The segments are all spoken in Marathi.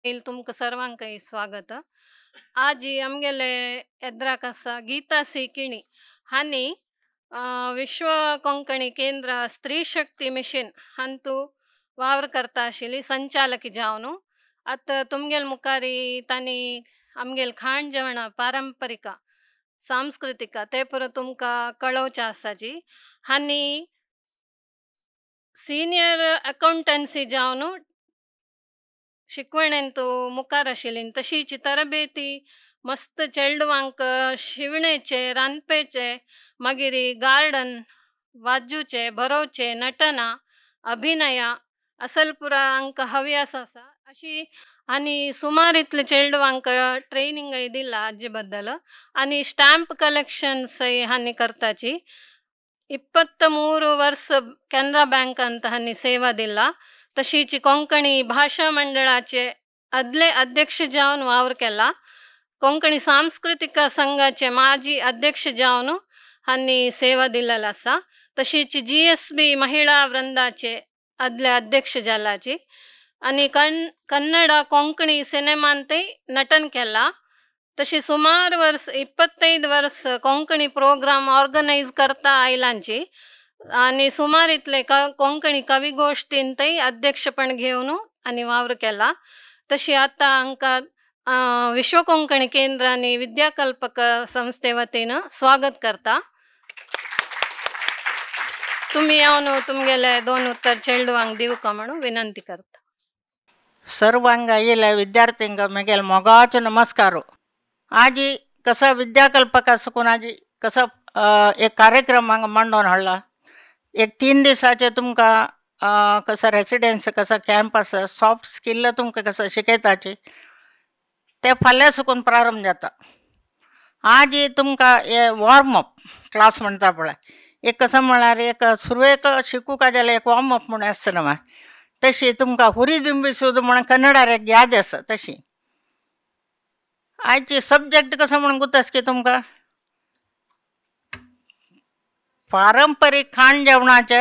तुमका सर्वांकई स्वागत. आज आमगेले एद्रा कसा गीता सिकिणी हानी विश्व कोंकणी केंद्र स्त्री शक्ती मिशन हंतू वावर करता आशिल्ली संचालकी जावनू आता तुमगेल मुखारी तानी आमगेल खाण जेवण पारंपरिक सांस्कृतिक ते पुरो तुमका कळवचे आसा जी. हानी सीनियर अकाउंटन्सी जावनू शिकवणेंतू मुखार आशिल्ली तशीची तरबेती मस्त चेडवांक शिवणेचे रांदपेचे मागीर गार्डन वाजूचे बरोवचे नटना अभिनय असल पुरा अंक हव्यास आसा अशी आणि सुमार इतले चेडवांक ट्रेनिंग दिला हाजे बद्दल. आणि स्टॅम्प कलेक्शन्स हानी करताची 23 वर्ष कॅनरा बँकांत हानी सेवा दिला. तशीची कोंकणी भाषा मंडळाचे आदले अध्यक्ष जावन वावर केला. कोंकणी सांस्कृतिक संघाचे माजी अध्यक्ष जावन हानी सेवा दिलेला आसा. तशीची GSB महिळा वृंदाचे आदले अध्यक्ष जालाची. आणि कन्नड कोंकणी सिनेमांतय नटन केला. तशी सुमार वर्ष 25 वर्ष कोंकणी प्रोग्राम ऑर्गनाइज करता आयलांची. आणि सुमार इतले कोंकणी कवी गोष्टींतय अध्यक्षपण घेवन आणि वावर केला. तशी आता अंका विश्व कोंकणी केंद्र आणि विद्याकल्पक संस्थे वतीनं स्वागत करता. तुम्ही येवन तुमगेले 2 उत्तर चेडवांक दिवका म्हणून विनंती करता. सर्वांग येयले विद्यार्थींक म्हगेल मोगाचो नमस्कार. आज कसा विद्याकल्पक सुकून आज कसा एक कार्यक्रम मांडून हाडला. एक 3 दिसाचे तुमका कसा रेसिडेन्स कसा कॅम्प आसा सॉफ्ट स्किल तुमकां कसा शिकयताचे ते फाल्यां सुकून प्रारंभ जाता. आज तुमकां हे वॉर्मअप क्लास म्हणटा पळय एक कसं म्हळ्यार एक सुरवेक शिकूंक जाल्यार एक वॉर्मअप म्हणून आसता न्हय तशी तुमकां हुरी दुंबिसूद म्हणून कन्नडार एक याद आसा तशी. आयची सब्जेक्ट कसं म्हणून गुतास की तुमकां पारंपरीक खाण जेवणाचे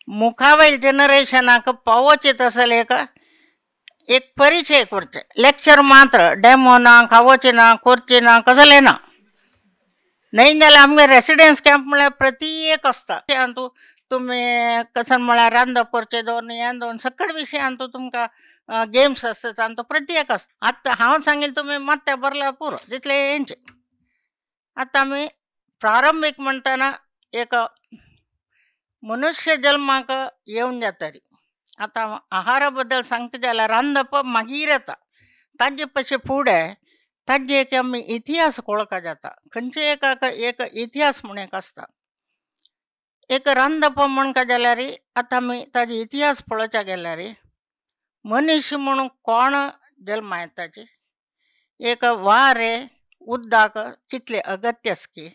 मुखावेल जनरेशनाक पावोचे तसले एक परिचय करचे. लेक्चर मात्र डेमो ना खावोचे ना करचे ना कसले ना नाही जाल्यार आमगे रेसिडेन्स कॅम्प म्हळ्यार प्रति एक आसता. तुमी कसं म्हळ्यार रांदप करचे दोन हें दोन सकट विशयांतू तुमकां गेम्स आसतात आनी तो प्रति एक आसता. आतां हांव सांगिल्लें तुमी मात्ते बरल्या पुरो जितले हेंचे. आतां आमी प्रारंभीक म्हणटना एक मनुष्य जल्माक येवन जातरी आतां आहारा बद्दल सांगता जाल्यार रांदप मागीर येता ताजे पयशे फुडें ताजे एक आमी इतिहास कळोवका जाता. खंयचे एक इतिहास म्हूण एक आसता. एक रांदप म्हणटा जाल्यार आतां आमी ताजे इतिहास पळोवच्या गेल्यार मनीस म्हणून कोण जल्मा येताचे एक वारे उदक कितले अगत्य आसकी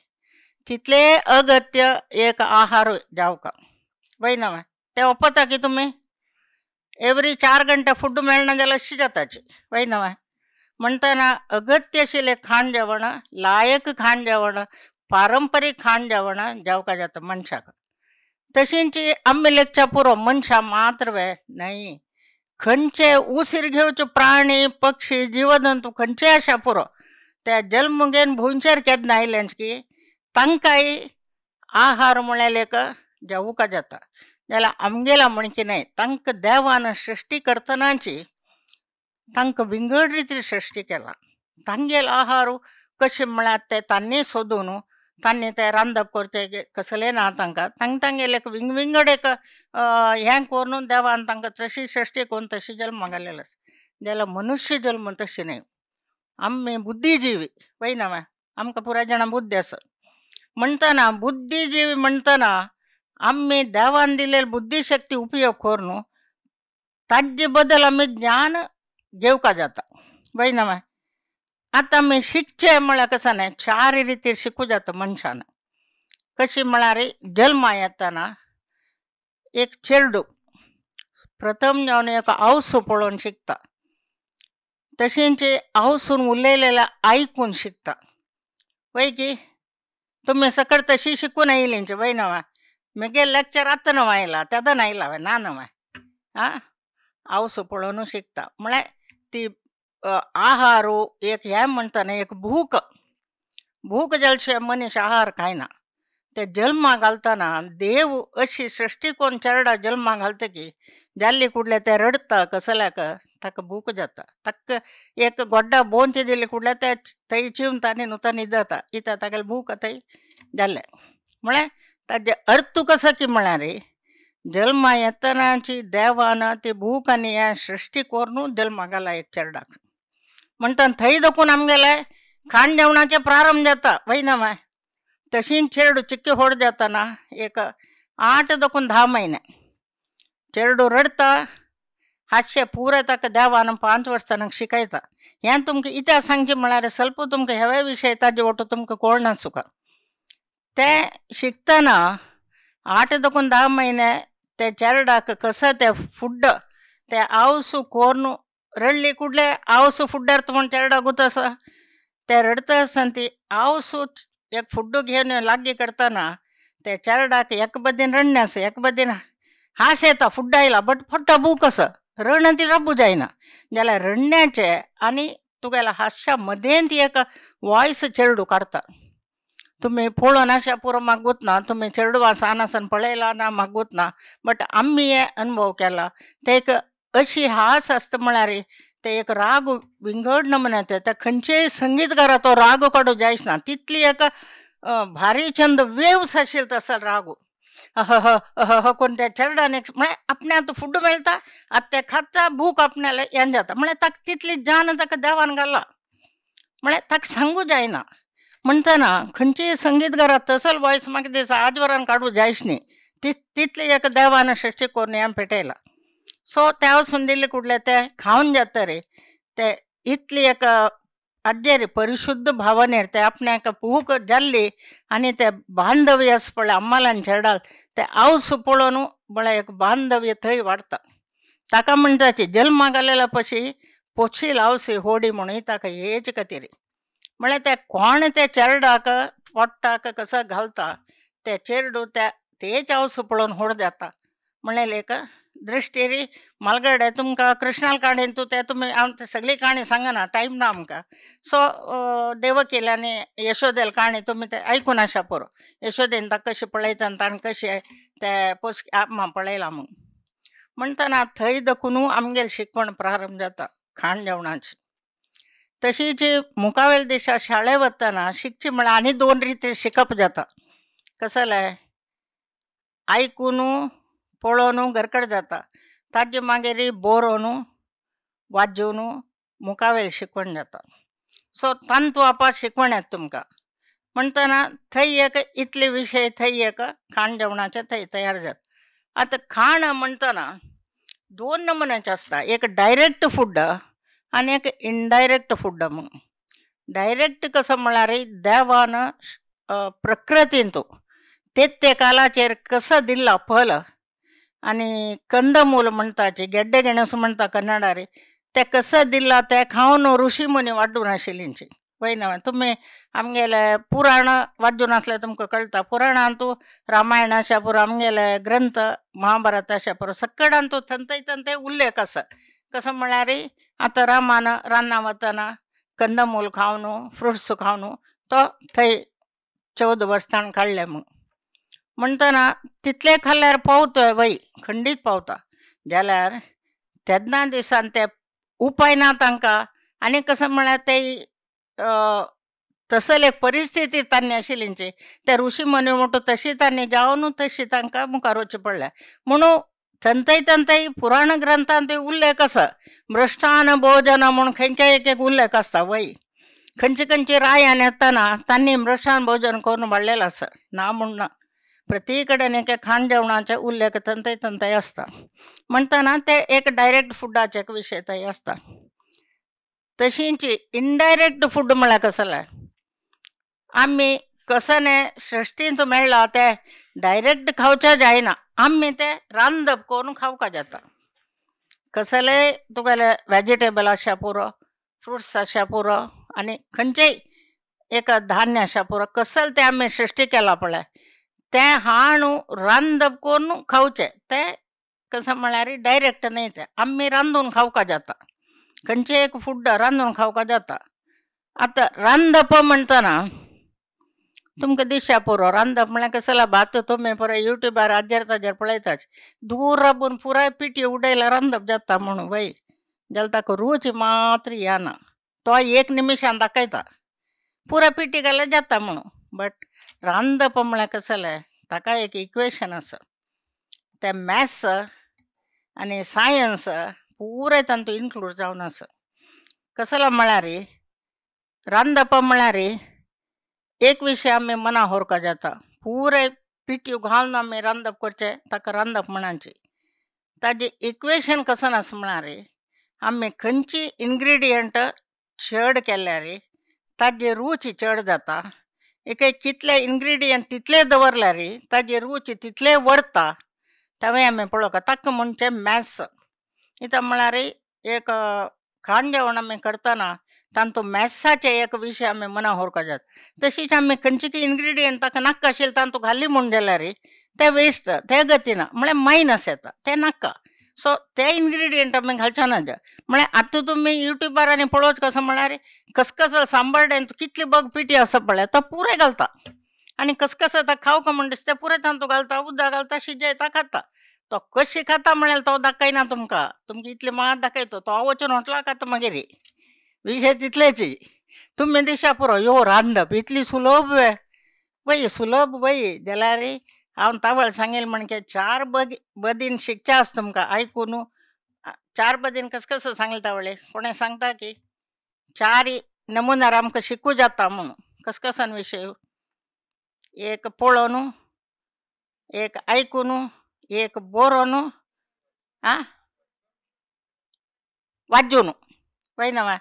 तितले अगत्य एक आहार जावका वयना ते ओपता की तुमी एवरी 4 घंटे फूड मेळना जाल्यार अशी जाताची वयना म्हणटना अगत्य आशिल्लें खाण जेवण लायक खाण जेवण पारंपरीक खाण जेवण जावका जाता मनशाक. तशींच आमी लेखच्या पुरो मनशा मात्र वे न्हय खंयचे उसीर घेवचे प्राणी पक्षी जीवजंतू खंयचे आसा पुरो ते जल्म घेवन भुंयचेर केन्ना आयलेंच की तांकांय आहार म्हळ्यार एक जेवूका जाता. जाल्यार आमगेला म्हणची न्हय तांकां देवान सृश्टी करतनाची तांकां विंगड रितीन सृश्टी केला. तांगेल आहार कशें म्हळ्यार ते तांणी सोदून तांणी ते रांदप करचे कसले ना तांकां तांगेले एक विंगड एक हें करून देवान तांकां तशी सृश्टी करून तशी जल्म घालेलो आसा. जाल्यार मनुश्य जल्म तशी न्हय. आमी बुद्धीजिवी वयना आमकां पुराय जाणां बुद्धी आसा म्हणटना बुद्धीजिवी म्हणटना आमी देवान दिलेली बुद्धीशक्ती उपयोग करून ताजे बद्दल आमी ज्ञान घेवका जाता वयना आतां आमी शिकचे म्हळ्यार कसं न्हय 4 रितीर शिकूं जाता मनशान. कशी म्हळ्यार जल्मा येतना एक चेडूं प्रथम जावन एक आवसो पळोवन शिकता. तशेंच आवसून उलयलेलें आयकून शिकता वय की तुमी सकट तशी शिकून आयलींचे वयना म्हगे लेक्चर आतां न्हू आयला तेदन आयला ना न्हू आवसो पळोवन शिकता म्हळ्यार ती आहारू एक हें म्हणटा न्ही एक भूक भूक जाल्याशिवाय मनीस आहार खायना. ते जल्माक घालतना देव अशी सृश्टी करून चेडा जल्माक घालता की जाल्ली कुडले ते रडता कसल्याक ताका भूक जाता. ताका एक गोड्डा बोंच दिली कुडले ते थंय चिवता आनी नुता न्हिदता कित्याक तागेले भूक थंय जाल्ले. म्हळ्यार ताजे अर्थ कसो की म्हळ्यार जल्मा येतनाची देवान ती भूक आनी हें सृश्टी करून जल्माक घाला एक चेडाक. म्हणटा थंय देखून आमगेले खाण जेवणाचे प्रारंभ जाता वयना माय. तशींच चेडू चिक्की व्हड जातना एक 8 देखून 10 म्हयने चेडू रडता हातशे पुरे ताका देवान 5 वर्सांक शिकयता. हें तुमकां इतिहास सांगचें म्हळ्यार ಸ್ವಲ್ಪ तुमकां हेवे विशय ताजे वटो तुमकां कळना सुका. ते शिकतना 8 देखून 10 म्हयने ते चेडाक कसं ते फुड्ड ते आवसू कोरून रडली कुडले आवसू फुड्डेर म्हूण चेडा गुतस ते रडता आसतना ती आवसू एक फुड्डू घेवन लागीं करतना ते चेडाक एक बदीन रडण्यास एक बदीन हास येता फुड्ड आयला बट फट्टा भूक असं रडणं ती रब्बू जायना जाल्यार रडण्याचे आनी तुगेल्या हास्या मदें ती एक वॉयस चेडू काडता. तुमी पळोवन अशा पुरो म्हाका गुतना तुमी चेडवा सानासन पळयला ना म्हाका गुतना बट आमी हे अनुभव केला. ते एक अशी हास आसता म्हळ्यार ते एक राग विंगड नमुन्याचे ते खंयचेय संगीतकारा तो राग काडूं जायच ना तितली एक भारी छंद वेव्स आशिल्लो तसो रागू अह अह कोण त्या चेडान एक म्हळ्यार आपण्याक फुड्ड मेळटा आतां ते खाता भूक आपणाला हें जाता म्हळ्यार ताका तितली जान ताका देवान घाला म्हळ्यार ताका सांगूं जायना. म्हणटना खंयचेय संगीतकारा तसलो वॉयस म्हाका दिसता आज वरान काडूं जायच न्ही तितली एक देवान सृश्टी करून हें पेटयला. सो त्या वचून दिल्ले कुडले ते खावन जातरे ते इतली एक अज्जेर परिशुद्ध भावनेर ते आपणाक भूक जाल्ली आनी ते बांधव्य आसा पळय अम्मालान चेडाल ते आवस पळोवन म्हळ्यार एक बांधव्य थंय वाडटा. ताका म्हणटाची जल्माक घालेला पशी पोशील आवसी होडी म्हणून ताका हेज खातीर म्हळ्यार ते कोण ते चेडाक पोट्टाक कसो घालता ते चेडू त्या तेच आवस पळोवन व्हड जाता. म्हळ्यार एक दृश्टेरी मालगडे तुमकां कृष्णाल काणयेन तूं ते तुमी हांव सगळी काणी सांगना टायम ना आमकां. सो देवकील आनी यशोदेल काणी तुमी ते आयकून आसा पुरो यशोदेन ताका कशें पळयता आनी ताणें कशें ते पोस आत्मा पळयला म्हणून. म्हणटना थंय देखून आमगेली शिकवण प्रारंभ जाता खाण जेवणाची. तशीच मुखावेल दिसा शाळे वतना शिकची म्हळ्यार आनी 2 रितीन शिकप जाता. कसलें आयकून पळोवन घरकड जाता ताजे मागीर बरोवन वाजोवन मुखावेल शिकवण जाता. सो तंत वापा शिकवण येता तुमकां. म्हणटना थंय एक इतले विशय थंय एक खाण जेवणाचे थंय तयार जाता. आतां खाण म्हणटना 2 नमुन्याचे आसता एक डायरेक्ट फूड आनी एक इनडायरेक्ट फूड म्हणून. डायरेक्ट कसो म्हळ्यार देवान प्रकृतीन ते कालाचेर कसो दिला फल आनी कंदमूल म्हणटाचे गेड्डे गेणस म्हणटा कन्नडारी ते कसं दिला ते खावन ऋषी मुनी वाडून आशिल्लींची वयना. तुमी आमगेले पुराण वाजून आसले तुमकां कळटा. पुराणांतू रामायण आसा पुरो आमगेले ग्रंथ महाभारत आसा पुरो सक्कडांतू तंतय उल्लेख आसा. कसो म्हळ्यार आतां रामान रानां वतना कंदमूल खावन फ्रुट्स खावन तो थंय 14 वर्सां काडले म्हणून. म्हणटना तितले खाल्ल्यार पावतोय वय खंडीत पावता जाल्यार तेदना दिसान ते उपाय ना तांकां आनी कसो म्हळ्यार ते तसले एक परिस्थिती तांणी आशिल्लींची ते ऋषी मुनी म्हणटा तशी तांणी जावन तशी तांकां मुखार वचचें पडलें म्हणून तंतय पुराण ग्रंथांत उल्लेख आसा. मृष्टान भोजन म्हणून खंयच्याय एक उल्लेख आसता वय खंयची रायान येतना तांणी मृष्टान भोजन करून वाडलेलें आसा ना म्हूण ना. प्रती कडेन एक खाण जेवणाचे उल्लेख तंतय आसता. म्हणटना ते एक डायरेक्ट फुडाचे एक विशय थंय आसता. तशींच इनडायरेक्ट फूड म्हळ्यार कसलें आमी कसने सृश्टींत मेळ्ळा ते डायरेक्ट खावचें जायना आमी ते रांदप करून खावपा जाता. कसलेय तुगेले वेजिटेबल आसा पुरो फ्रुट्स आसा पुरो आनी खंयचेय एक धान्य आसा पुरो कसले ते आमी सृश्टी केला पळय ते हाडून रांदप करून खावचें ते कसं म्हळ्यार डायरेक्ट न्ही ते आमी रांदून खावपा जाता. खंयचे एक फूड रांदून खावपा जाता. आतां रांदप म्हणटना तुमकां दिसता पुरो रांदप म्हळ्यार कसला भात तुमी पळय युट्यूबार हाजेर ताजेर पळयताच. दूर राबून पुराय पिटी उडयल्यार रांदप जाता म्हणून वय जाल्यार ताका रूच मात्र येना. तो एक निमिशान दाखयता पुराय पिटी घाल्यार जाता म्हणून. बट रांदप म्हळ्यार कसलें ताका एक इक्वेशन आसा. ते मॅथ्स आनी सायन्स पुराय तातूंत इन्क्लूड जावन आसा. कसलो म्हळ्यार रांदप म्हळ्यार एक विशय आमी मना व्हरपा जाता. पुराय पिट्यो घालून आमी रांदप करचें ताका रांदप म्हणचे. ताजें इक्वेशन कसन आसा म्हळ्यार आमी खंयची इन्ग्रिडियंट चड केल्यार ताजी रूच चड जाता. एक कितले इन्ग्रिडियंट तितले दवरल्यार ताजी रूच तितले वाडटा. तवें आमी पळोवंक ताका म्हणचे मॅथ्स. कित्याक म्हळ्यार एक खाण जेवण आमी करतना तातूंत मॅथ्साचे एक विशय आमी मना व्हरपा जाता. तशीच आमी खंयचे इन्ग्रिडियंट ताका नाका आशिल्ले तातूंत घाली म्हूण जाल्यार ते वेस्ट, ते गतीना म्हळ्यार मायनस येता, ते नाका. सो ते इन्ग्रिडियंट आमी घालचे ना. म्हळ्यार आतां तुमी युट्यूबार आनी पळोवच कसो म्हळ्यार खसखस सांबार कितली बग पिटी आसा पळय तो पुराय घालता. आनी खसखस ताका खावंक म्हणटा ते पुराय तातूंत घालता, उदक घालता, शिजयता, खाता. तो कशी खाता म्हळ्यार तो दाखयना तुमकां. तुमकां इतले मात दाखयता तो वचून हॉटलाक खाता मागीर. विशय तितलेच. तुमी दिशा पुरो ह्यो रांदप इतली सुलभ वय सुलभ वय जाल्यार हांव तावळ सांगेल म्हणके 4 बदीन शिकचे आसा तुमकां आयकून. 4 बदीन कसं सांगले तावळे कोणें सांगता की 4 नमुन्यार आमकां शिकूं जाता म्हणून. कसकसान विशय एक पळोवन, एक आयकून, एक बरोवन, वाजून वय ना.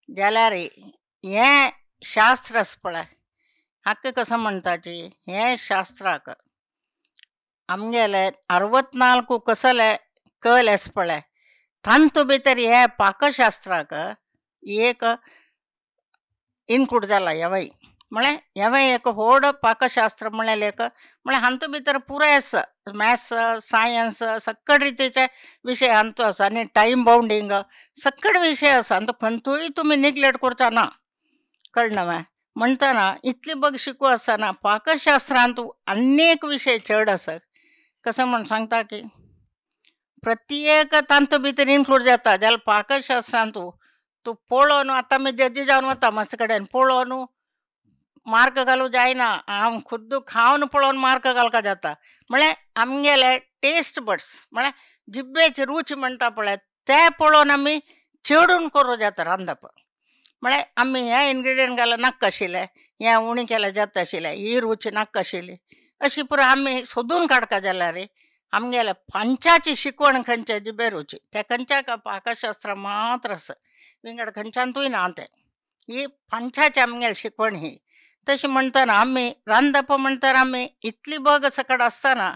जाल्यार हें शास्त्र आसा पळय हाका कसो म्हणटाची हे शास्त्राक आमगेले 64 कसले कल आसा पळय तांतू भितर हे पाकशास्त्राक एक इन्क्लूड जाला. हेवय म्हळ्यार हेवय एक व्हड पाकशास्त्र म्हणलें एक म्हळ्यार हातूंत भितर पुराय आसा. मॅथ्स, सायन्स सकट रितीचे विशय हातूंत आसा आनी टायम बाउंडींग सकट विशय आसा. हातूंत खंयचोय तुमी निग्लेक्ट करचो ना. कळ्ळें म्हणटना इतली बग शिकूं आसतना पाकशास्त्रांत अनेक विशय चड आसा. कसं म्हण सांगता की प्रत्येक तांतू भितर इन्क्लूड जाता. जाल्यार पाकशास्त्रांत तूं पळोवन आतां आमी जजी जावन वता मातशे कडेन पळोवन मार्क घालूं जायना. हांव खुद्द खावन पळोवन मार्क घालपाक जाता. म्हळ्यार आमगेले टेस्ट बड्स म्हळ्यार जिब्बेची रूच म्हणटा पळय ते पळोवन आमी चेडून करूं जाता रांदप. म्हळ्यार आमी हे इन्ग्रिडियंट घालूं नाका आशिल्ले, हें उणें केल्यार जाता आशिल्लें, ही रूच नाका आशिल्ली अशी पुरो आमी सोदून काडटा. जाल्यार आमगेले पंचाची शिकवण खंयचे जिबे रुची ते खंयच्याक पाकशास्त्र मात्र आसा. विंगड खंयच्यानूय ना तें. ही पंचाची आमगेली शिकवण ही. तशें म्हणटना आमी रांदप म्हणटा आमी इतली बग सकट आसतना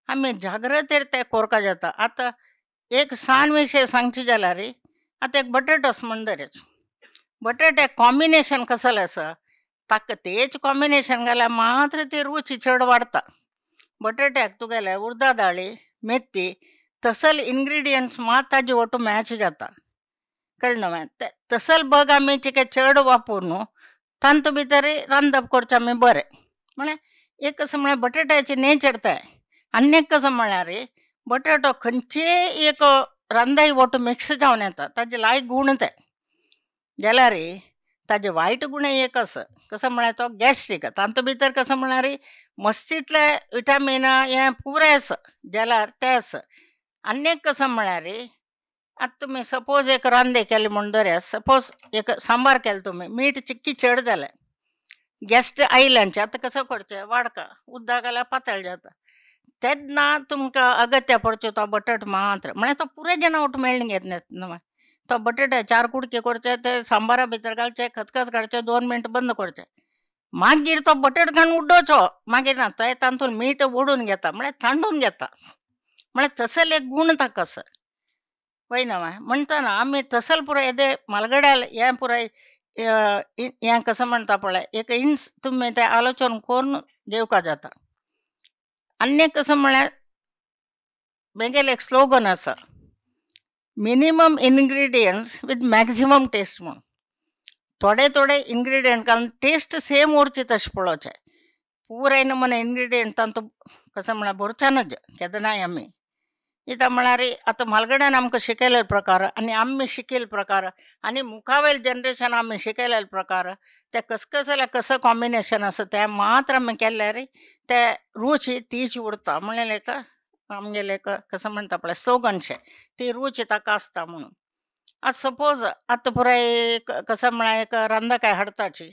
आमी जाग्रतेर तें करपा जाता. आतां एक सान विशय सांगचे जाल्यार आतां एक बटाटोस म्हणटरेच बटाट्याक कॉम्बिनेशन कसलें आसा ताका तेच कॉम्बिनेशन घाल्यार मात्र ती रूच चड वाडटा. बटाट्याक तुगेले उर्दा दाळी, मेथी तसल इन्ग्रिडियंट्स मात ताजे वटू मॅच जाता. कळ्ळें न्हय. तसल बग आमी चिके चड वापरून तांतू भितर रांदप करचें आमी बरें. म्हळ्यार एक कसो म्हळ्यार बटाट्याची नेचर तें आनी एक कसो म्हळ्यार बटाटो खंयचेय एक रांदय वटू मिक्स जावन येता ताजे लायक गूण ते. जाल्यार ताजे वायट गुण एक आसा. कसो म्हळ्यार तो गॅस्ट्रीक तांतू भितर कसो म्हळ्यार मस्तीतले विटामीन हें पुराय आसा जाल्यार ते आसा. आनी एक कसो म्हळ्यार आतां तुमी सपोज एक रांदे केले म्हण धरया. सपोज एक सांबार केलो तुमी मीठ चिक्की चड जालें गॅस्ट आयल्यांचे आतां कसो करचें वाडका उदक घाल्यार पातळ जाता. तेन्ना तुमकां अगत्या पडचो तो बटाट मात्र म्हळ्यार तो पुराय जेवण मेळून घेत न्हय. तो बटाटे 4 कुडके करचे ते सांबारा भितर घालचे खतखत काडचे 2 मिनट बंद करचे मागीर तो बटाट घालून उड्डोवचो. मागीर ना ते तातूंत मीठ ओडून घेता म्हळ्यार थांडून घेता. म्हळ्यार तसल एक गूण ताका आसा. वय ना म्हणटना आमी तसल पुराय येदे मालगड्याल हें पुराय हें कसं म्हणटा पळय एक इंच तुमी तें आलोचन करून घेवपा जाता. आनी कसं म्हळ्यार म्हगेलें एक स्लोगन आसा minimum ingredients with maximum taste म्हणून थोडे थोडे इन्ग्रेडियंट घालून टेस्ट सेम उरची तशें पळोवचें. पुराय મને इन्ग्रेडियंट तांतो कसं म्हळ्यार भरच्यानच केदां नाय आमी. इता म्हळ्यार आतां म्हालगड्यान आमकां शिकयले प्रकार आनी आमी शिकिल्ले प्रकार आनी मुखावेल जनरेशन आमी शिकयलेले प्रकार ते कसकसल्या कसं कॉम्बिनेशन आसा तें मात्र आमी केल्यार ते रुची तीच उरता. म्हळ्यार एक आमगेले एक कसं म्हणटा पळय स्लोगनशें ती रुची ताका आसता म्हणून. आतां सपोज आतां पुराय कसं म्हळ्यार एक रांदकाय हाडटाची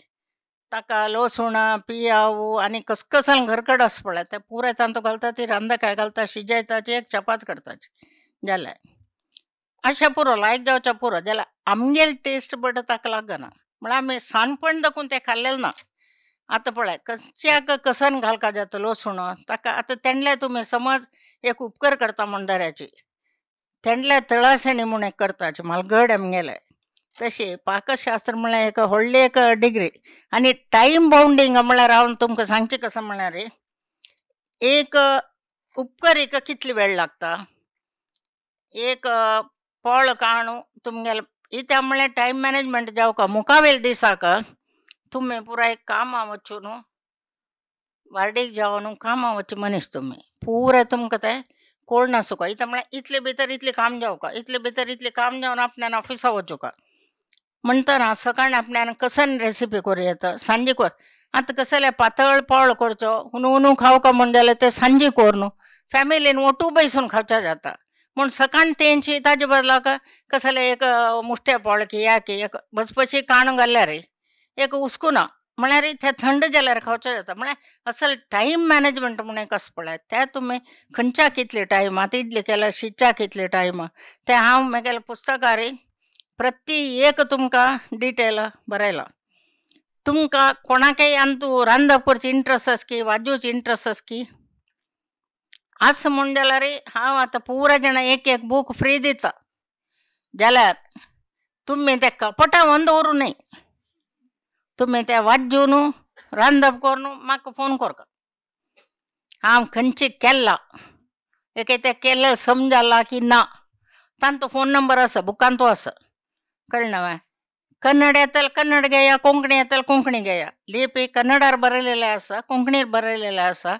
ताका लसूण पियाव आनी कसकसल घरकड आसा पळय ते पुराय तांतो घालता ती रांदकाय घालता शिजयताची एक चपात करताची जालें अशें पुरो लायक जावचें पुरो जाल्यार आमगेले टेस्ट बड ताका लागना. म्हळ्यार आमी सानपण देखून तें खाल्लेलें ना. आतां पळय कसच्याक कसन घालपाक जाता लसूण ताका आतां तेंडले तुमी समज एक उपकार करता म्हणदाऱ्याची तेंडले तळासणी म्हूण एक करताचे म्हालगड आमगेले तशी पाकशास्त्र म्हळ्यार एक व्हडली एक डिग्री आनी टायम बाउंडींग म्हळ्यार हांव तुमकां सांगचें कसं म्हळ्यार एक उपकार एक कितले वेळ लागता एक पोळ काणू तुमगेले इत्या म्हळ्यार टायम मॅनेजमेंट जावका मुखावेल दिसाक तुमी पुराय कामां वचून वाडीक जावन कामां वचचे मनीस तुमी पुराय तुमकां तें कोळ नासुका इता म्हळ्यार इतले भितर इतलें काम जावका इतले भितर इतलें काम जावन आपल्यान ऑफिसा वचुका म्हणटना सकाळी आपल्यान कसन रेसिपी करूं येता सांजे कर. आतां कसं जाल्यार पातळ पोळ करचो उनू खावका म्हण जाल्यार ते सांजे कोर न्हू फॅमिलीन ओटू बैसून खावचें जाता म्हूण सकाळी तेंची ताजे बदलाक कसं जाल्यार एक मुष्ट्या पोळ की या की एक बसपशी काणू घाल्यार एक उस्कुना म्हळ्यार ते थंड जाल्यार खावचें जाता. म्हळ्यार असल टायम मॅनेजमेंट म्हूण एक आसा पळय तें तुमी खंयच्या कितले टायम आतां इडली केल्यार शिजच्या कितले टायम तें हांव म्हगेल्या पुस्तकार प्रती एक तुमकां डिटेल बरयलां. तुमकां कोणाकय अंतू रांदप करची इंट्रस्ट आसा की वाजोवची इंट्रस्ट आसा की आस म्हूण जाल्यार हांव आतां पुराय जाणां एक एक बूक फ्री दिता जाल्यार तुमी तें कपटां व्हरून दवरूं न्हय तुमी तें वाजून रांदप करून म्हाका फोन करता हांव खंयची केलां एक तें केल्लें समजला की ना तांचो फोन नंबर आसा बुकान तो आसा कळ्ळें. कन्नड येताल कन्नड घेया कोंकणी येताल कोंकणी घेया लिपी कन्नडार बरयलेलें आसा कोंकणीर बरयलेलें आसा.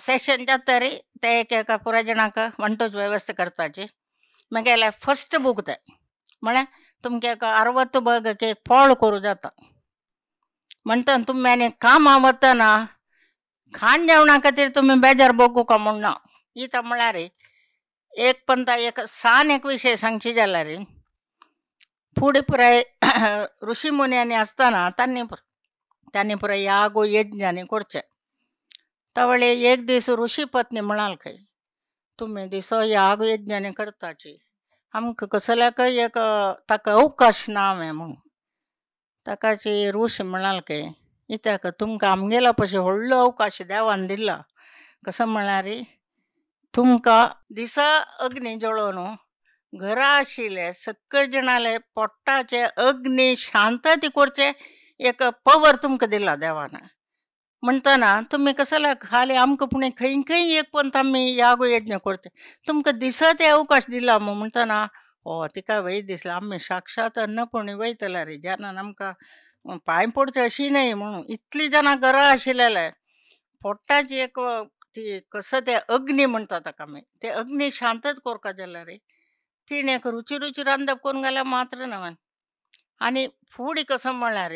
सेशन जातरी ते एक एका पुराय जाणांक वंटूच वेवस्था करताची. म्हगेलें फस्ट बूक तें म्हळ्यार तुमकां एक 60 बग एक पोळ करूं जाता म्हणटा तुमी आनी कामां वतना खाण जेवणा खातीर तुमी बेजार बगूका म्हूण ना. इता म्हळ्यार एक पंता एक सान एक विशय सांगची जाल्यार फुडें पुराय ऋषी मुन्यांनी आसतना तांणी पुराय यागो यज्ञांनी करचें तावळे एक दीस ऋषी पत्नी म्हणाल खंय तुमी दिसो याग यज्ञांनी करताची आमकां कसल्याक एक ताका अवकाश ना हांवें म्हणून ताकाची ऋषी म्हणाल खंय इत्याक तुमकां आमगेलो पशी व्हडलो अवकाश देवान दिला. कसं म्हळ्यार तुमकां दिसा अग्नी जळोवन घरा आशिल्ले सक्कर जणाले पोट्टाचे अग्नी शांतती करचे एक पवर तुमकां दिला देवान म्हणटना तुमी कसं जाल्यार खाली आमकां पुणे खंय खंय एक पंत आमी यागो यज्ञ करचे तुमकां दिसा ते अवकाश दिला म्हणटना तिका वैत दिसला आमी साक्षात अन्नपूर्णी वयतले रे जेन्ना आमकां पांय पडचे अशी न्हय म्हणून इतली जाणां घरा आशिल्ले पोट्टाची एक ती कसं ते अग्नी म्हणटा ताका आमी ते अग्नी शांतच करता जाल्यार तिणें एक रुची रांदप करून घाल्यार मात्र न्हय. आनी फुडें कसं म्हळ्यार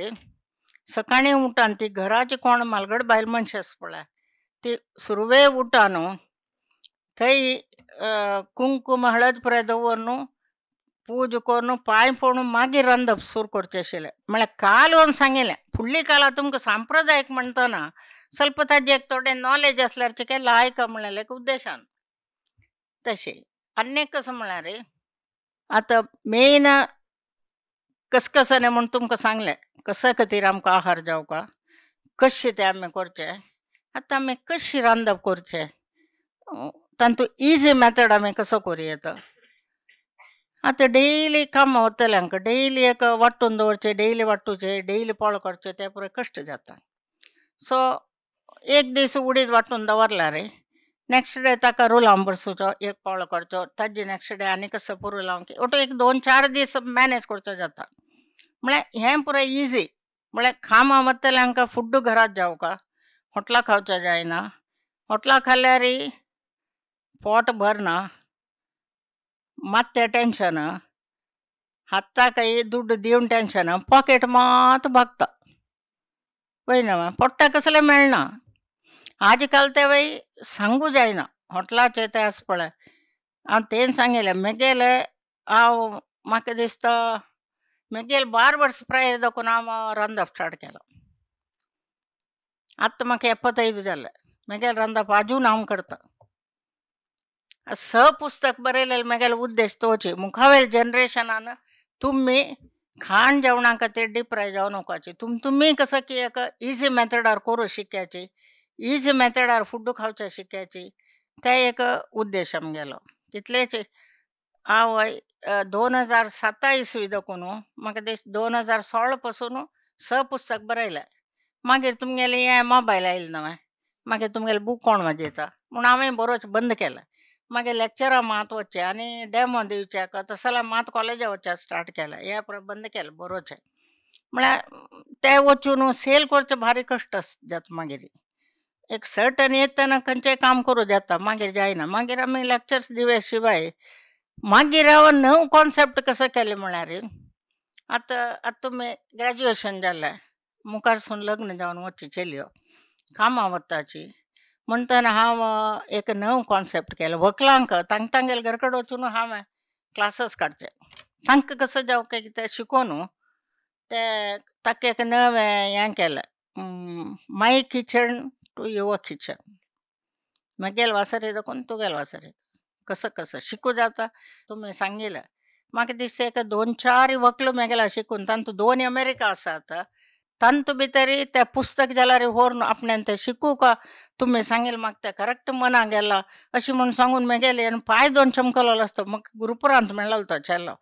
सकाळीं उठान ती घराची कोण म्हालगड बायल मनशां आसा पळय ती सुरवे उठा न्हू थंय कुंकूम हळद पुराय दवरून पूज करून पांय पडून मागीर रांदप सुरू करचें आशिल्लें. म्हळ्यार काल व्हरून सांगिल्लें फुडली कालां तुमकां सांप्रदायीक म्हणटना ಸ್ವಲ್ಪ ताजें एक थोडें नॉलेज आसल्यार केन्ना आयका म्हळ्यार एक उद्देशान तशें. आनी एक कसं म्हळ्यार आतां मेन कसकसाने म्हूण तुमकां सांगलें कशा खातीर आमकां आहार जावका कशें तें आमी करचें आतां आमी कशें रांदप करचें तातूंत इजी मेथड आमी कसो करूं येता. आतां डेली कामां वतल्यांक डेली एक वांटून दवरचें डेली वांटूचें डेली पोळ करचें तें पुराय कश्ट जाता. सो एक दीस उडीद वांटून दवरल्यार नेक्स्ट डे ताका रुलावन बसोवचो, एक पावलो करचो, ताजे नेक्स्ट डे आनी कसो पुरो लावन ओटो एक 2-4 दीस मॅनेज करचो जाता. म्हळ्यार हें पुरो इजी. म्हळ्यार कामां वतल्यांक फूड घरांत जावका, हॉटलां खावचें जायना. हॉटलां खाल्ल्यार पोट भरना, मात टेन्शन, हाताक ದುಡ್ಡು दिवन टेन्शन, पॉकेट मात भागता. पळयना पोट्टा कसलें मेळना. आज काल ते सांगू जायना हॉटलाचे ते आसा पळय. हांव तें सांगिल्लें म्हगेले म्हाका दिसता म्हगेले 12 वर्स प्रायर दाखोवन हांव रांदप स्टार्ट केलो. आतां म्हाका 75 जाले. म्हगेलें रांदप आजून हांव करता. पुस्तक बरयलेलें म्हगेलो उद्देश तोच. मुखावेल जनरेशनान तुमी खाण जेवणा खातीर डिप्राय जावं नोकाची. तुमी कसं की एक इजी मेथडार करूं शिकयाची, इजी मेथडार फूड खावचें शिकयाची, ते एक उद्देश आमगेलो. तितलेच हांव 2007 इसवी देखून म्हाका दिस 2016 पासून पुस्तक बरयलें. मागीर तुमगेलें हें मोबायल आयलें नवें, मागीर तुमगेलें बूक कोण वाजयता म्हूण हांवें बरोवचें बंद केलें. मागीर लेक्चरां मात वचचें आनी डेमो दिवचे, तशें जाल्यार मात कॉलेजा वचचें स्टार्ट केलें. हें बंद केलें बरोवचें. म्हळ्यार ते वचून सेल करचें भारी कश्ट जाता. मागीर एक सर्टन येतना खंयचेंय काम करूं जाता, मागीर जायना. मागीर आमी लेक्चर्स दिवे शिवाय मागीर हांव नवो कॉन्सेप्ट कसो केलें म्हळ्यार आतां तुमी ग्रॅज्युएशन जालें, मुखार सून लग्न जावन वचचें चलयो, कामां वताची म्हणटना हांव एक नवो कॉन्सेप्ट केलो. व्हंकलांक तांगेले घरा कडेन वचून हांवें क्लासीस काडचे. तांकां कसो जावं कितें शिकोवन ते ताका एक नवें हें केलें, माय किचन टू युवर किचन. म्हगेले वासरे देखून तुगेले वासरे कसं शिकूं जाता. तुमी सांगिल्लें म्हाका दिसता एक 2-4 व्हंकलो मेगेला शिकून. तांतू 2 अमेरिका आसात. तांतू भितर ते पुस्तक जाल्यार व्हरून आपणान ते शिकूं का तुमी सांगिल्लें म्हाका ते करेक्ट मनाक गेला अशें म्हूण सांगून म्हगेले पांय 2 चमकलो आसता. म्हाका गुरुपुरांत मेळ्ळलो तो चेल्लो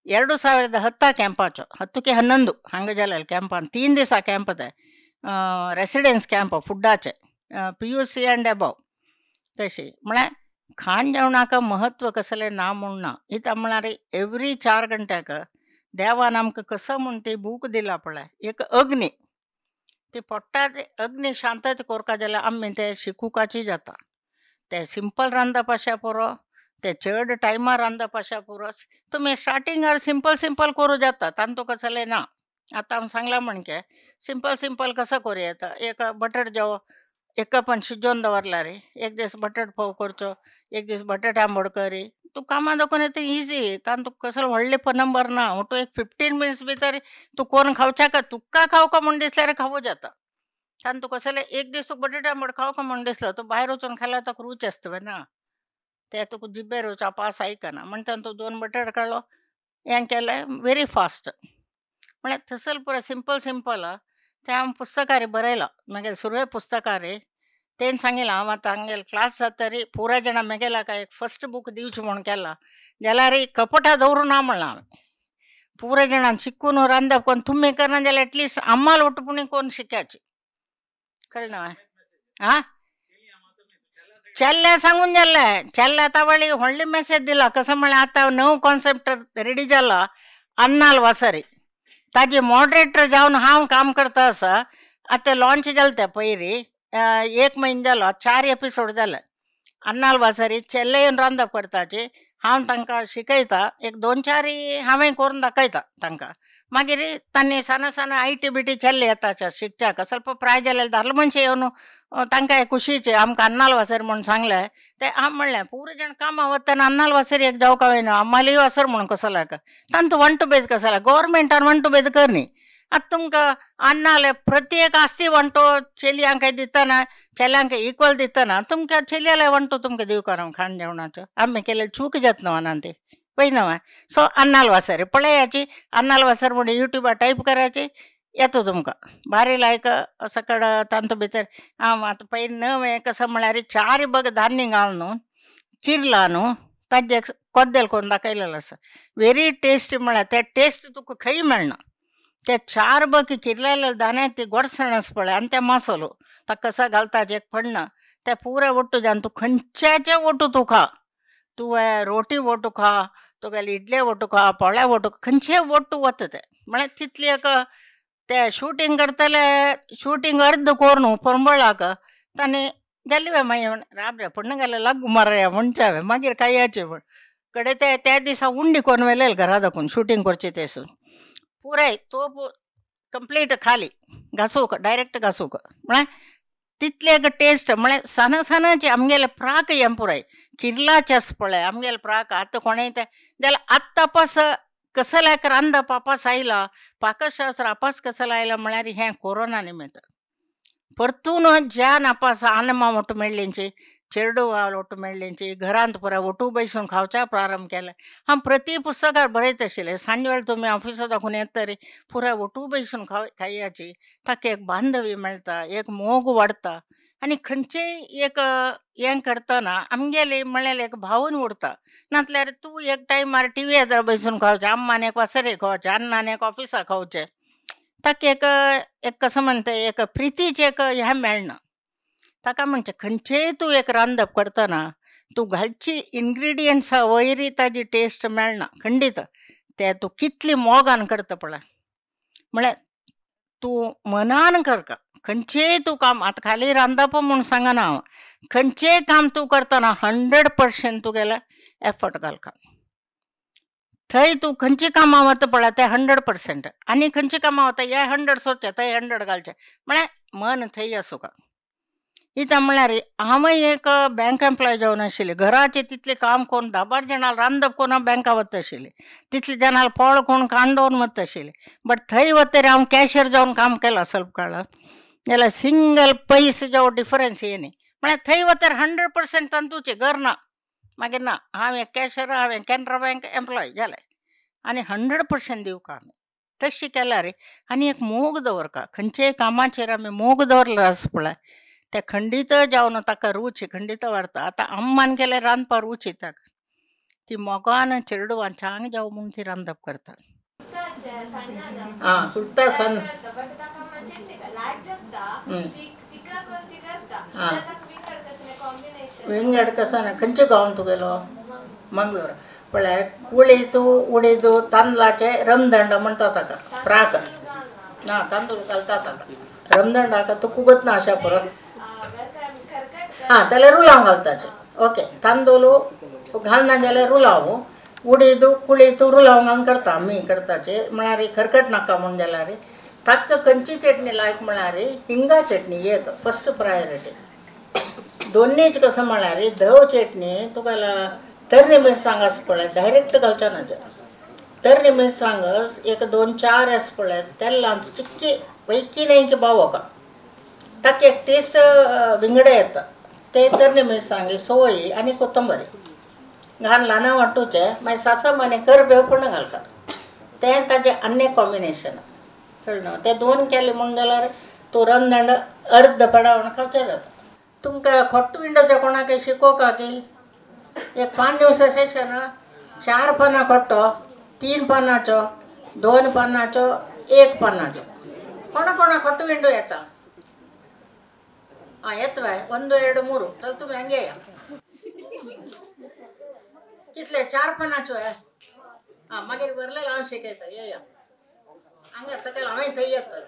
2010 ಕ್ಯಾಂಪಾಚೋ 10ಕ್ಕೆ 11 ಹಂಗೆ ಜಾಲಲ್ಲಿ ಕ್ಯಾಂಪ್ 3 ದಿವಸ ಕ್ಯಾಂಪ್ ಇದೆ. रेसिडेंस कॅम्प फुड्डाचे PUC अँड अबव तशी. म्हळ्यार खाण जेवणाक महत्व कसलें ना म्हूण ना. इता म्हळ्यार एवरी 4 घंट्याक देवान आमकां कसं म्हूण ती बूक दिला पळय, एक अग्नी. ती पोट्टा अग्नी शांतत कोरका जाल्यार आमी ते शिकूकाची जाता. ते सिंपल रांदप अशें पुरो, ते चड टायमार रांदप अशें पुरोच. तुमी स्टार्टिंगार सिंपल करूं जाता, तांतू कसलें ना. आतां हांव सांगलां म्हणके सिंपल कसं करूं येता. एक बटाट जेवो एक कपान शिजोवन दवरल्यार एक दीस बटाट फोव करचो, एक दीस बटाट आंबोड करी. तूं कामां दाखोवन येता इजी. तांतू कसलो व्हडले नंबर ना. तूं एक 15 मिनिट्स भितर तूं करून खावच्याक तुका खावका म्हूण दिसल्यार खावूं जाता. तांतू कसलें एक दीस तुका बटाट आंबोड खावका म्हूण दिसलो, तूं भायर वचून खाल्यार ताका रूच आसतलें ना. ते तुका जिब्बेर वचून पास आयकना म्हणटा तूं 2 बटाट काडलो हें केलें व्हेरी फास्ट. म्हळ्यार थंयसर पुरो सिंपल ते हांव पुस्तकार बरयलां. म्हगेले सुरवे पुस्तकार तें सांगिल्लें हांव आतां हांगेले क्लास जातरी पुराय जाणां म्हगेल्या एक फस्ट बूक दिवचें म्हूण केला जाल्यार कपटा दवरूं ना म्हणलां हांवें. पुराय जाणां शिकून रांदप कोण तुमी करना जाल्यार एटलिस्ट आम्माल उठपुणी कोण शिकयाची. कळ्ळें हां चेल्ल्या सांगून जाल्लें. चेल्ल्या आतां व्हडली मॅसेज दिला. कसं म्हळ्यार आतां नवो कॉन्सेप्ट रेडी जाला अन्नाल वासरी. ताजे मॉडरेटर जावन हांव काम करता आसा. आतां लॉन्च जालें तें पयरी 1 म्हयनो जालो, 4 एपिसोड जाले. अन्नाल वासरी चेल्ले येवन रांदप करताची. हांव तांकां शिकयता. एक 2-4 हांवें करून दाखयता तांकां. मागीर तांणी साना IT बिटी चेल्ले येताचे शिकच्याक. ಸ್ವಲ್ಪ प्राय जाल्यार दादलो मनशां येवन तांकां खुशीचे आमकां अन्नाल वासरी म्हूण सांगलें. ते हांव म्हणलें पुरो जाण कामां वतना अन्नाल वासरी एक जावका वयना अम्माली वासर म्हणून कसो लायक तांतू 1 to बेद कसो लायक गव्हर्मेंटान 1 to बेद करनी. आतां तुमकां अन्नाल प्रत्येक आस्ती 1 to चेलयांक दितना चेल्यांक इक्वल दितना तुमकां चेल्यांक 1 to तुमकां दिवका ना खाण जेवणाचो. आमी केलें चूक जाता न्हू आनंदी पळय न्हू. सो अन्नाल वासरी पळयाची. अन्नाल वासर म्हणून युट्यूबार टायप करायची येता तुमकां भारी लायक सकड. तांतू भितर हांव आतां पयलीं नवें कसं म्हळ्यार 4 बग धान्य घालून न्हू किरला न्हू ताजे कोद्देल करून दाखयलेलो आसा. Very tasty. म्हळ्यार ते टेस्ट तुका खंय मेळना. ते 4 बग किरलेले दाणे ती गोडसाण आसा पळय आनी ते मसालो ताका कसो घालता एक पडना त्या पुऱ्या वट्टुच्यान तूं खंयच्याचे वटू तूं खा, तूं रोटी वटू खा, तुगेले इडले वटू खा, पोळ्या वटू खंयचे वट्टू वता ते म्हळ्यार तितली एक ते शूटिंग करतले शूटिंग अर्द कोरून परंबळाक तांणी गेले मागीर राबरे पुण्ण गेले लागू मारया म्हणच्यावे मागीर कांयाचे म्हण कडे ते त्या दिसा उंडी कोरून व्हेलेले घरा दाखून शूटिंग करचे तेसून पुराय तो कंप्लीट खाली घासूक डायरेक्ट घासूक म्हळ्यार तितले एक टेस्ट म्हळ्यार सान सानाचे आमगेले प्राक हें पुराय किर्लाचे आसा पळय आमगेले प्राक आतां कोणें ते जाल्यार आतां तपास कसल्याक रांदप आपास आयला पाकशास्त्र आपास कसला आयला म्हळ्यार हें कोरोना निमित्त परतून ज्यान आपास आनमा ಒಟ್ಟು मेळ्ळेंची चेरडू ಒಟ್ಟು मेळ्ळेंची घरांत पुराय ಒಟ್ಟು बसून खावच्या प्रारंभ केले हांव प्रति पुस्तकार बरयत आशिल्लें सांजे वेळ तुमी ऑफिसा दाखून येता तरी पुराय ಒಟ್ಟು बसून खावयाची ताका एक बांधवी मेळटा एक मोग वाडटा आनी खंयचेय एक हें करतना आमगेली म्हळ्यार एक भावन उरता नातल्यार तूं एक टायमार टीव्ही येदर बसून खावचें आम्मान एक वासरे खावचें अण्णान एक ऑफिसा खावचें ताका एक एक कसं म्हणटा एक प्रितीचें एक हें मेळना ताका म्हणचे खंयचेय तूं एक रांदप करतना तूं घालची इन्ग्रिडियंट्स वयरी ताजी टेस्ट मेळना खंडीत ते तूं कितली मोगान करता पळय म्हळ्यार तूं मनान करता खंयचेय तूं काम आतां खाली रांदप म्हूण सांगना हांव खंयचेय काम तूं करतना 100% तुगेले एफर्ट घालता थंय तूं खंयची कामां वता पळय ते 100% आनी खंयची कामां वता हे 100 सोदचे थंय 100 घालचे म्हळ्यार मन थंय आसूं इता म्हळ्यार हांवूय एक बँक एम्प्लॉय जावन आशिल्लें घराचें तितलें काम कोरून 10-12 जाणां रांदप कोरून बँका वता आशिल्लें तितले जाणां पोळ कोण कांडोवन वता आशिल्लें बट थंय वतरी हांव कॅशियर जावन काम केलां स्वल्प काळाक जाल्यार सिंगल पयस जो डिफरन्स येयनी म्हळ्यार थंय वतर 100% तांतूचें घर ना मागीर ना हांव एक कॅशियर हांवें कॅनरा बँक एम्प्लॉय जालें आनी 100% दिवका आमी तशी केल्यार आनी एक मोग दवरका खंयचेय कामाचेर आमी मोग दवरलो आसा पळय ते खंडीत जावन ताका रूच खंडीत वाडटा आतां अम्मान केलें रांदपा रूच ताका ती मोगान चेडवान चांग जावं म्हूण ती रांदप करता आं कुर्ता सण विंगड कसं खंयचे गांवांत तुगेलो मंगळूर पळय कुळीद उडीद तांदळाचे रमदंड म्हणटा ताका प्राक ना तांदूळ घालता ताका रमदंडाक तूं कुगत ना अशा पुरो हां जाल्यार रुलाव घालताचे ओके तांदूळ घालना जाल्यार रुलाव उडीद कुळीद रुलाव घालून करता आमी करताचे म्हळ्यार खरकट नाका म्हूण जाल्यार ताका खंयची चटणी लायक म्हळ्यार हिंगा चटणी एक फस्ट प्रायोरिटी दोनीच कसं म्हळ्यार धव चटणी तुगेला तरणी मिरसांग आसा पळय डायरेक्ट घालच्या नजे तरणी मिरसांग एक 2-4 आसा पळय तेल चिक्की वैकी न्हय बावोका ताका एक टेस्ट विंगडे येता ते तरणी मिरसांगी सोय आनी कोथंबरी घालून ल्हान वांटूचे मागीर सासम आनी करबेव पूर्ण घालता तें ताजें आनी कॉम्बिनेशन कळ्ळें ते 2 केले म्हूण जाल्यार तूं रमदंड अर्द पडावन खावचें जाता तुमकां खोट्ट विंडोच्या कोणाक शिकोवका की एक 5 दिवसा सेशन 4 पानां खोट्टो 3 पानांचो 2 पानांचो 1 पानांचो कोणा खोट्ट विंडो येता हां येता बाय 1 2 3 चल तुमी हंगे या कितले 4 पानांचो हां मागीर बरलेलो हांव शिकयता ये या हांगा सकयल हांवें थंय येता